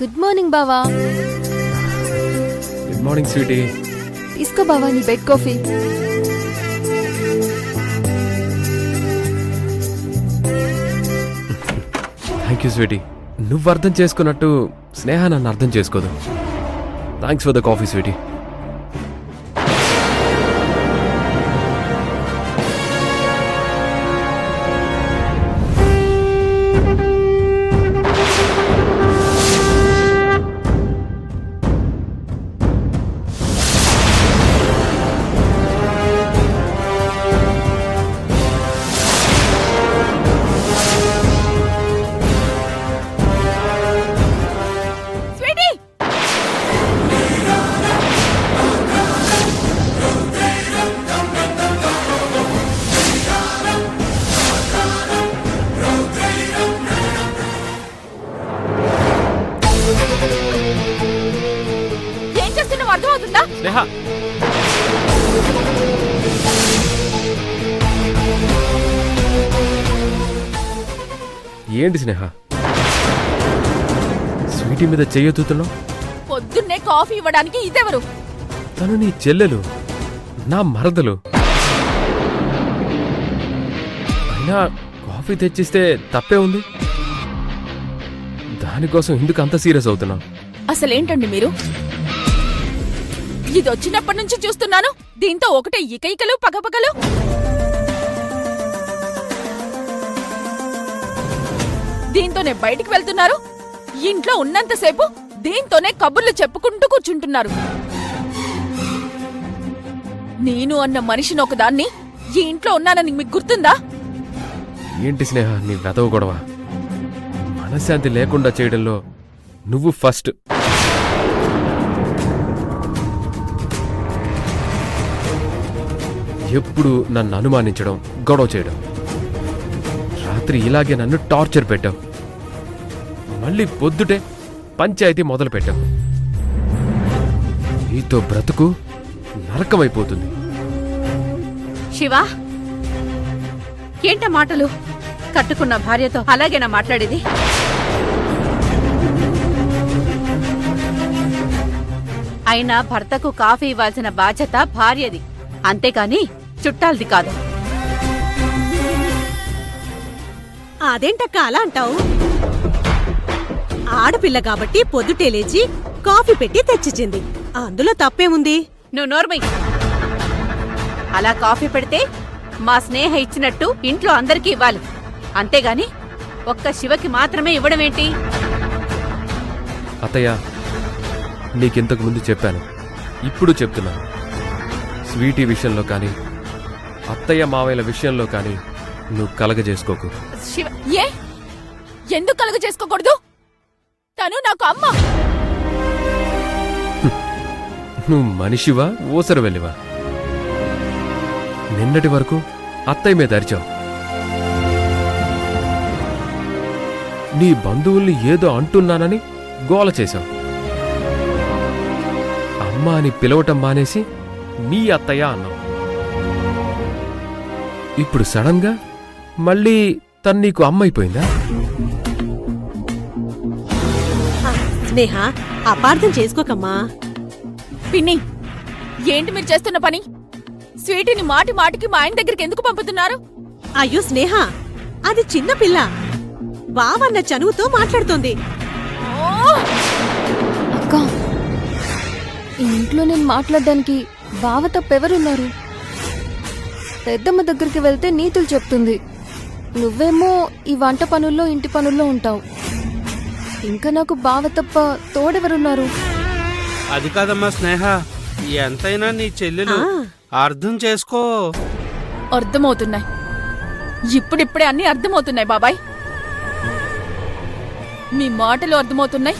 Good morning బావా. Good morning sweety. తీసుకో బావా నీ bed coffee. Thank you sweety. నువ్వు అర్థం చేసుకున్నట్టు స్నేహ నన్ను అర్థం చేసుకోదు. Thanks for the coffee sweety. Sneha, ఏంటి స్నేహ స్వీటీ మీద చెయ్యొత్తుతున్నావు? పొద్దున్నే కాఫీ ఇవ్వడానికి ఇదెవరు? తను నీ చెల్లెలు, నా మరదలు. అయినా కాఫీ తెచ్చిస్తే తప్పే ఉంది. దానికోసం ఎందుకు అంత సీరియస్ అవుతున్నావు? అసలేంటండి మీరు? ఇది వచ్చినప్పటి నుంచి చూస్తున్నాను. దీంతో ఒకటే ఇకైకలు పగపగలు. దీంతోనే బయటికి వెళ్తున్నారు. ఇంట్లో ఉన్నంతసేపు దీంతోనే కబుర్లు చెప్పుకుంటూ కూర్చుంటున్నారు. నేను అన్న మనిషిని ఒకదాన్ని ఈ ఇంట్లో ఉన్నానని మీకు గుర్తుందా? ఏంటి స్నేహ నీ వెదవ గొడవ? మనశ్శాంతి లేకుండా చేయడంలో నువ్వు ఫస్ట్. ఎప్పుడు నన్ను అనుమానించడం, గొడవ చేయడం. రాత్రి ఇలాగే నన్ను టార్చర్ పెట్టావు. మళ్ళీ పొద్దుటే పంచాయతీ మొదలు పెట్టావు. నీతో బ్రతుకు నరకమైపోతుంది. శివా, ఏంట మాటలు? కట్టుకున్న భార్యతో అలాగేనా మాట్లాడేది? అయినా భర్తకు కాఫీ ఇవ్వాల్సిన బాధ్యత భార్యది, అంతేకాని చుట్టాలది కాదు. అదేంటక్క అలా అంటావు? ఆడపిల్ల కాబట్టి పొద్దుటే లేచి కాఫీ పెట్టి తెచ్చిచ్చింది, అందులో తప్పేముంది? నువ్వు నోర్మై. అలా కాఫీ పెడితే మా స్నేహ ఇచ్చినట్టు ఇంట్లో అందరికీ ఇవ్వాలి, అంతేగాని ఒక్క శివకి మాత్రమే ఇవ్వడమేంటి? అత్తయ్య, నీకింతకు ముందు చెప్పాను, ఇప్పుడు చెప్తున్నాను. స్వీటీ విషయంలో కానీ అత్తయ్య మావయ్యల విషయంలో కానీ నువ్వు కలగజేసుకోకు. శివ, ఏ ఎందుకు కలుగ చేసుకోకూడదు? తను నాకు అమ్మ. నువ్వు మనిషివా, ఊసరు వెళ్ళివా? నిన్నటి వరకు అత్తయ్య మీద అరిచావు. నీ బంధువుల్ని ఏదో అంటున్నానని గోల చేశావు. అమ్మ అని పిలవటం మానేసి నీ అత్తయ్య అన్నావు. ఇప్పుడు సడన్ గా మళ్ళీ తను నీకు అమ్మైపోయిందా? స్నేహ, అపార్థం చేసుకోకమ్మా. పిన్ని, ఏంటి మీరు చేస్తున్న పని? స్వీటీని మాటి మాటికి మా ఆయన దగ్గరికి ఎందుకు పంపుతున్నారు? అయ్యో స్నేహ, అది చిన్న పిల్ల, బావన్న చనువుతో మాట్లాడుతోంది. అక్క, ఈ ఇంట్లో నేను మాట్లాడడానికి బావ తప్పెవరున్నారు? పెద్దమ్మ దగ్గరికి వెళ్తే నీతులు చెప్తుంది. నువ్వేమో ఈ వంట పనుల్లో ఇంటి పనుల్లో ఉంటావు. ఇంకా నాకు బావ తప్ప తోడెవరున్నారు? అది కాదమ్మా స్నేహ, ఎంతైనా నీ చెల్లెలు, అర్థం చేసుకో. అర్థమవుతున్నాయి, ఇప్పుడిప్పుడే అన్ని అర్థమవుతున్నాయి బాబాయ్. మీ మాటలు అర్థమవుతున్నాయి,